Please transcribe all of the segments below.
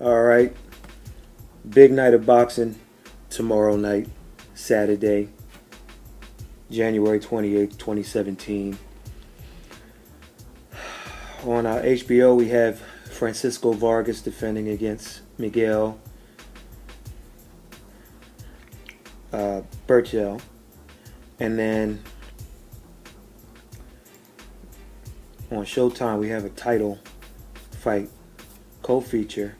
All right. Big night of boxing tomorrow night, Saturday, January 28th, 2017. On our HBO, we have Francisco Vargas defending against Miguel Berchel. And then on Showtime, we have a title fight co-feature.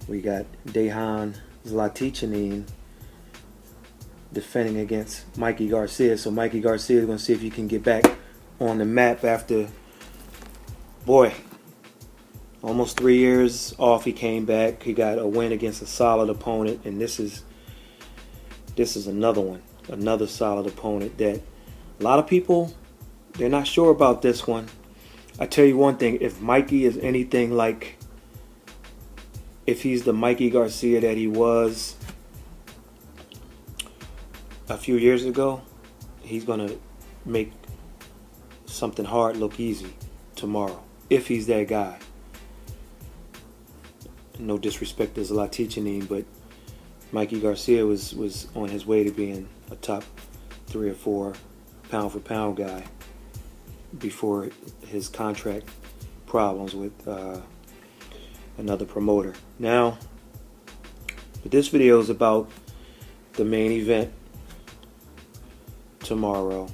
We got Dejan Zlaticanin defending against Mikey Garcia. So Mikey Garcia is going to see if he can get back on the map after, almost 3 years off. He came back. He got a win against a solid opponent, and this is another one, another solid opponent that a lot of people, they're not sure about this one. I tell you one thing, if Mikey is anything like, if he's the Mikey Garcia that he was a few years ago, he's going to make something hard look easy tomorrow, if he's that guy. No disrespect to Zlaticanin, but Mikey Garcia was on his way to being a top 3 or 4 pound for pound guy before his contract problems with another promoter. Now, but this video is about the main event tomorrow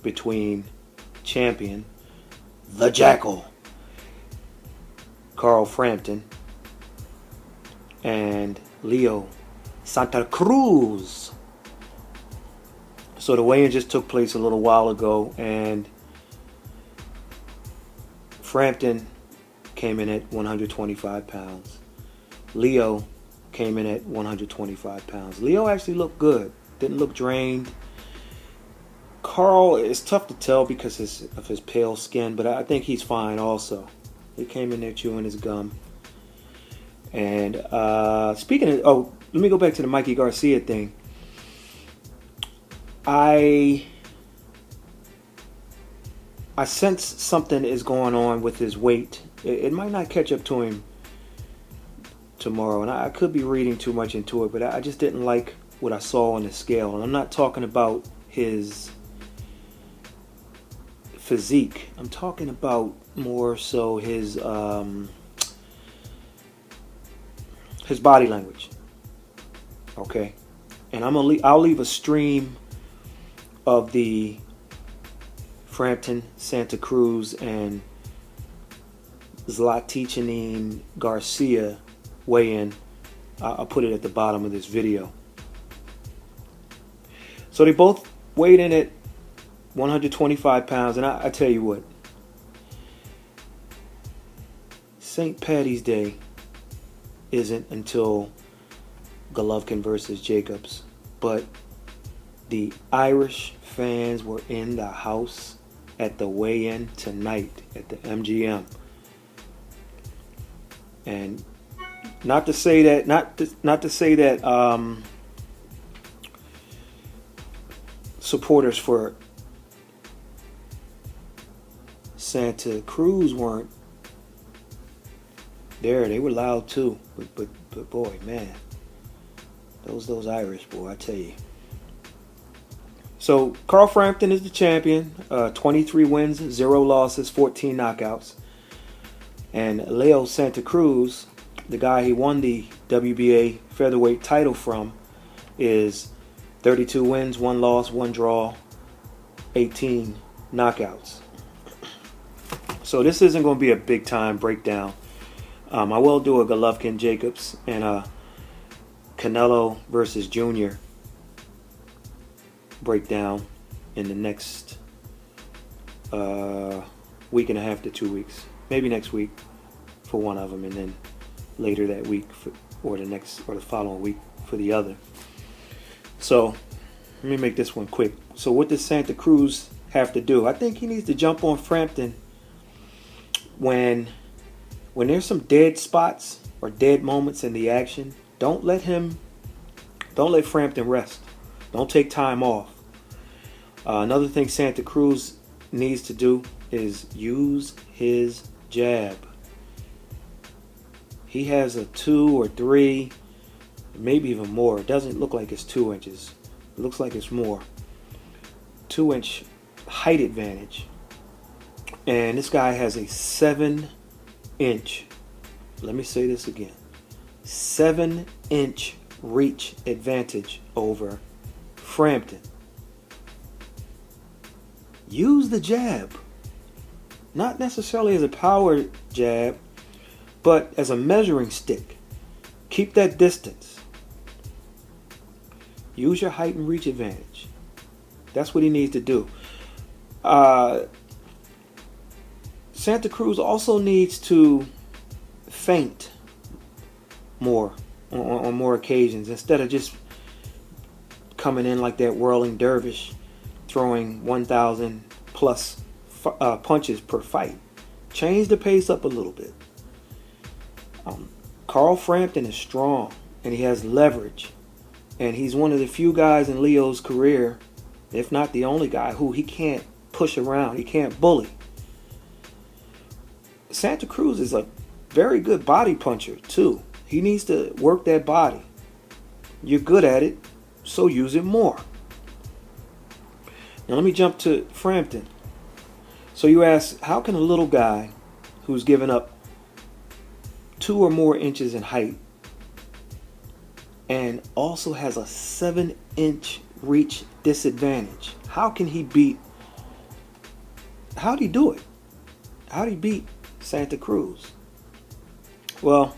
between champion, the Jackal, Carl Frampton, and Leo Santa Cruz. So the weigh-in just took place a little while ago, and Frampton came in at 125 pounds. Leo came in at 125 pounds. Leo actually looked good. Didn't look drained. Carl, it's tough to tell because of his pale skin, but I think he's fine also. He came in there chewing his gum. And speaking of, let me go back to the Mikey Garcia thing. I sense something is going on with his weight. It might not catch up to him tomorrow, and I could be reading too much into it, but I just didn't like what I saw on the scale. And I'm not talking about his physique. I'm talking about more so his body language. Okay, and I'll leave a stream of the Frampton, Santa Cruz, and Zlaticanin Garcia weigh-in. I'll put it at the bottom of this video. So they both weighed in at 125 pounds, and I tell you what, St. Paddy's Day isn't until Golovkin versus Jacobs, but the Irish fans were in the house at the weigh-in tonight at the MGM. And not to say that supporters for Santa Cruz weren't there. They were loud too, but boy, man, those Irish, boy, I tell you. So Carl Frampton is the champion, 23 wins, 0 losses, 14 knockouts. And Leo Santa Cruz, the guy he won the WBA featherweight title from, is 32 wins, 1 loss, 1 draw, 18 knockouts. So this isn't going to be a big time breakdown. I will do a Golovkin Jacobs and a Canelo versus Junior breakdown in the next week and a half to 2 weeks, maybe next week for one of them, and then later that week or the following week for the other. So let me make this one quick. So what does Santa Cruz have to do? I think he needs to jump on Frampton when there's some dead spots or dead moments in the action. Don't let Frampton rest. Don't take time off. Another thing Santa Cruz needs to do is use his jab. He has a 2 or 3, maybe even more. It doesn't look like it's 2 inches. It looks like it's more. 2-inch height advantage. And this guy has a 7-inch, let me say this again, 7-inch reach advantage over Frampton. Use the jab. Not necessarily as a power jab, but as a measuring stick. Keep that distance. Use your height and reach advantage. That's what he needs to do. Santa Cruz also needs to feint more on more occasions instead of just coming in like that whirling dervish, throwing 1,000 plus punches per fight. Change the pace up a little bit. Carl Frampton is strong and he has leverage, and he's one of the few guys in Leo's career, if not the only guy, who he can't push around, he can't bully. Santa Cruz is a very good body puncher too. He needs to work that body. You're good at it, so use it more. Now let me jump to Frampton. So you ask, how can a little guy who's given up 2 or more inches in height and also has a 7-inch reach disadvantage, how'd he do it? How'd he beat Santa Cruz? Well,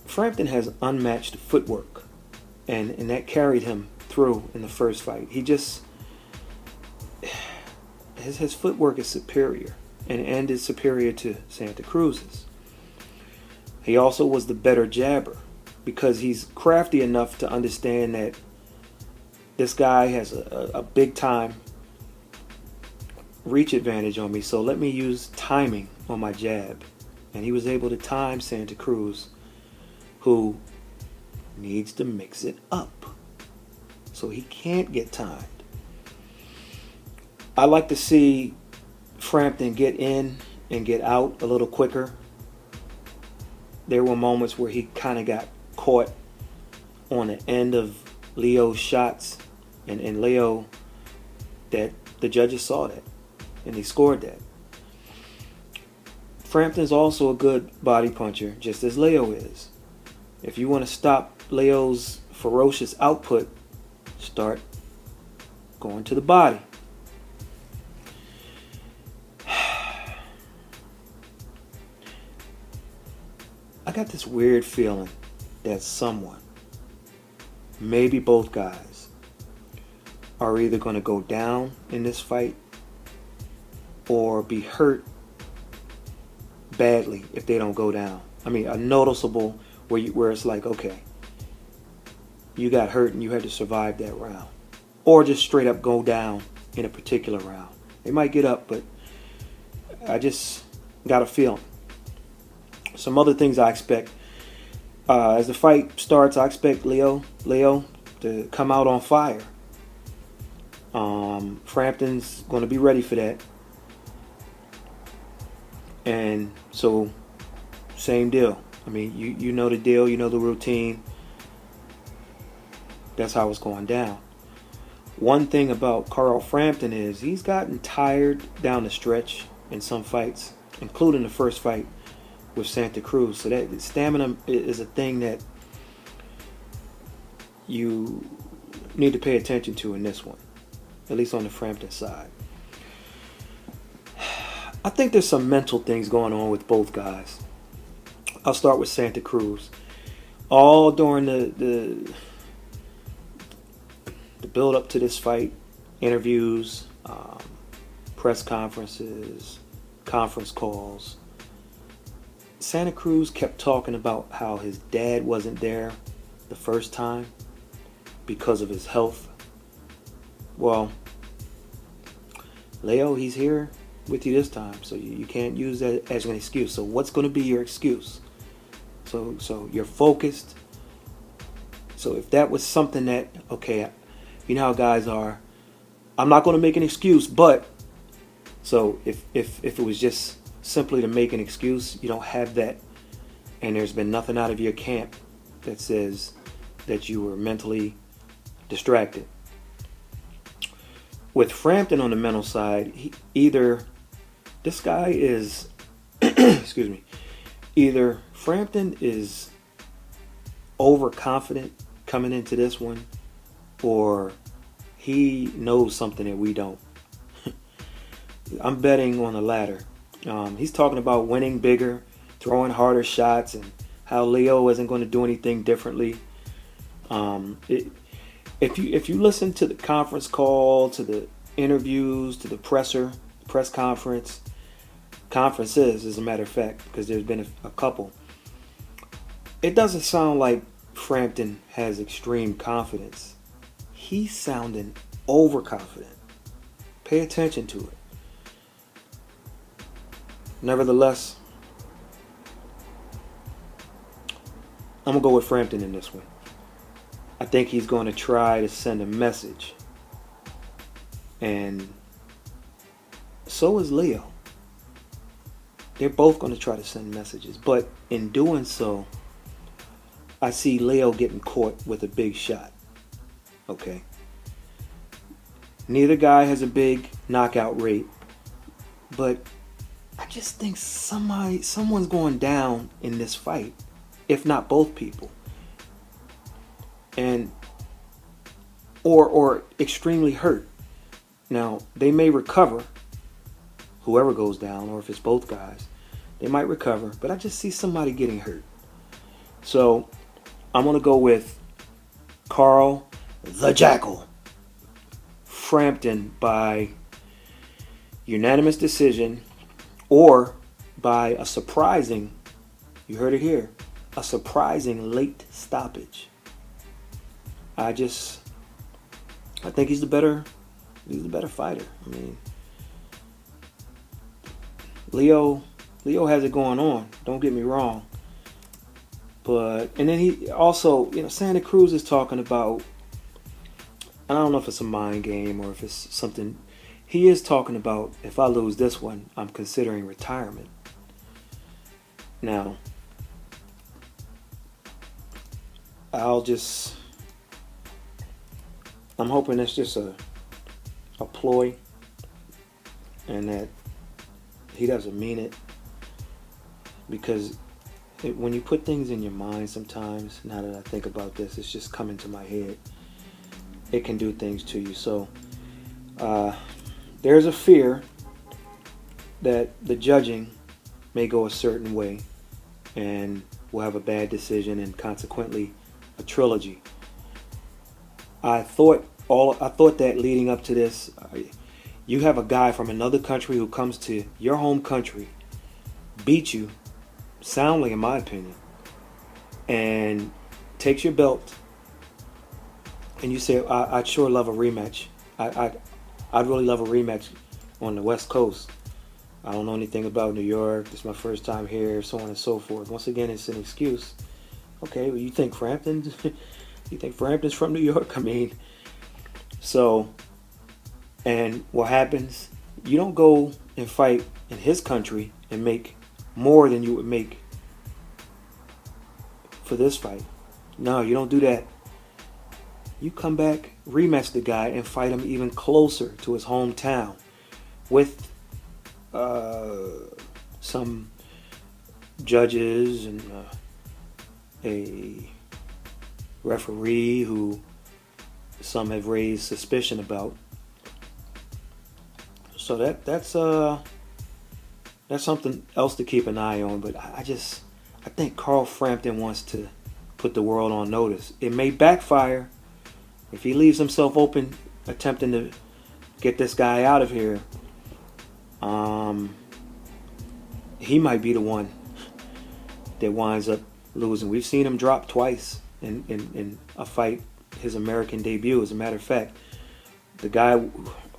Frampton has unmatched footwork, and that carried him through in the first fight. He just, his footwork is superior, and is superior to Santa Cruz's. He also was the better jabber because he's crafty enough to understand that this guy has a big time reach advantage on me, so let me use timing on my jab. And he was able to time Santa Cruz, who needs to mix it up, so he can't get timed. I like to see Frampton get in and get out a little quicker. There were moments where he kind of got caught on the end of Leo's shots, and Leo, that the judges saw that and they scored that. Frampton's also a good body puncher, just as Leo is. If you want to stop Leo's ferocious output, start going to the body. I got this weird feeling that someone, maybe both guys, are either going to go down in this fight or be hurt badly if they don't go down. I mean, a noticeable where it's like, okay, you got hurt and you had to survive that round, or just straight up go down in a particular round. They might get up, but I just got a feeling. Some other things I expect. As the fight starts, I expect Leo to come out on fire. Frampton's going to be ready for that. And so, same deal. I mean, you know the deal, you know the routine. That's how it's going down. One thing about Carl Frampton is he's gotten tired down the stretch in some fights, including the first fight with Santa Cruz. So that stamina is a thing that you need to pay attention to in this one, at least on the Frampton side. I think there's some mental things going on with both guys. I'll start with Santa Cruz. All during the build up to this fight, interviews, press conferences, conference calls, Santa Cruz kept talking about how his dad wasn't there the first time because of his health. Well, Leo, he's here with you this time, so you can't use that as an excuse. So what's going to be your excuse? So you're focused. So if that was something that, okay, you know how guys are, I'm not going to make an excuse, but so if it was just simply to make an excuse. You don't have that. And there's been nothing out of your camp that says that you were mentally distracted. With Frampton on the mental side, either this guy is, excuse me, either Frampton is overconfident coming into this one, or he knows something that we don't. I'm betting on the latter. He's talking about winning bigger, throwing harder shots, and how Leo isn't going to do anything differently. If you listen to the conference call, to the interviews, to the press conferences, as a matter of fact, because there's been a couple, it doesn't sound like Frampton has extreme confidence. He's sounding overconfident. Pay attention to it. Nevertheless, I'm going to go with Frampton in this one. I think he's going to try to send a message. And so is Leo. They're both going to try to send messages. But in doing so, I see Leo getting caught with a big shot. Okay. Neither guy has a big knockout rate. But I just think someone's going down in this fight, if not both people. And or extremely hurt. Now, they may recover, whoever goes down, or if it's both guys, they might recover, but I just see somebody getting hurt. So, I'm going to go with Carl the Jackal Frampton by unanimous decision, or by a surprising, you heard it here, a surprising late stoppage. I think he's the better fighter. I mean, Leo has it going on. Don't get me wrong. And then he also, Santa Cruz is talking about, and I don't know if it's a mind game or if it's something. He is talking about, if I lose this one, I'm considering retirement. Now, I'm hoping that's just a ploy, and that he doesn't mean it, because when you put things in your mind sometimes, now that I think about this, it's just coming to my head, it can do things to you. So there's a fear that the judging may go a certain way and we'll have a bad decision and consequently a trilogy. I thought that leading up to this, you have a guy from another country who comes to your home country, beat you soundly in my opinion, and takes your belt, and you say, I'd sure love a rematch. I'd really love a rematch on the West Coast. I don't know anything about New York. This is my first time here, so on and so forth. Once again, it's an excuse. Okay, well, you think Frampton's from New York? I mean, so, and what happens? You don't go and fight in his country and make more than you would make for this fight. No, you don't do that. You come back, rematch the guy, and fight him even closer to his hometown with some judges and a referee who some have raised suspicion about. So that's something else to keep an eye on. But I think Carl Frampton wants to put the world on notice. It may backfire if he leaves himself open, attempting to get this guy out of here. He might be the one that winds up losing. We've seen him drop twice in a fight, his American debut. As a matter of fact, the guy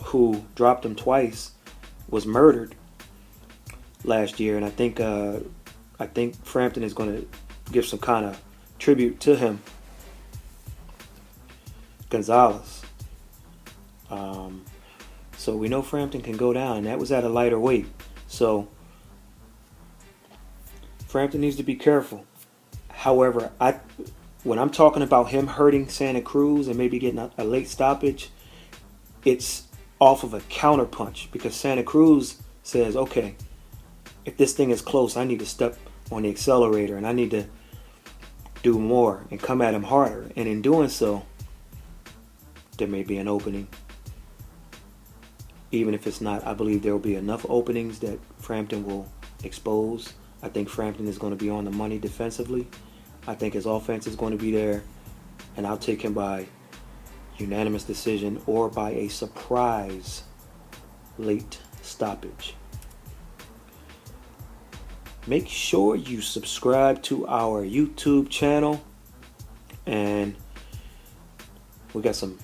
who dropped him twice was murdered last year, and I think Frampton is going to give some kind of tribute to him. Gonzalez. So we know Frampton can go down, and that was at a lighter weight. So Frampton needs to be careful. However, when I'm talking about him hurting Santa Cruz and maybe getting a late stoppage, it's off of a counter punch because Santa Cruz says, okay, if this thing is close, I need to step on the accelerator and I need to do more and come at him harder. And in doing so, there may be an opening. Even if it's not, I believe there will be enough openings that Frampton will expose. I think Frampton is going to be on the money defensively. I think his offense is going to be there. And I'll take him by unanimous decision or by a surprise late stoppage. Make sure you subscribe to our YouTube channel, and we got some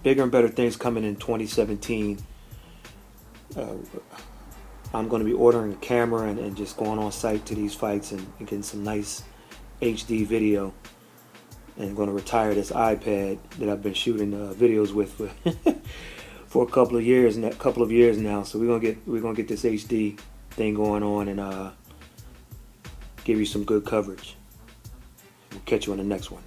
bigger and better things coming in 2017. I'm going to be ordering a camera and just going on site to these fights and getting some nice HD video, and I'm going to retire this iPad that I've been shooting videos with for a couple of years now. So we're gonna get this HD thing going on and give you some good coverage. We'll catch you on the next one.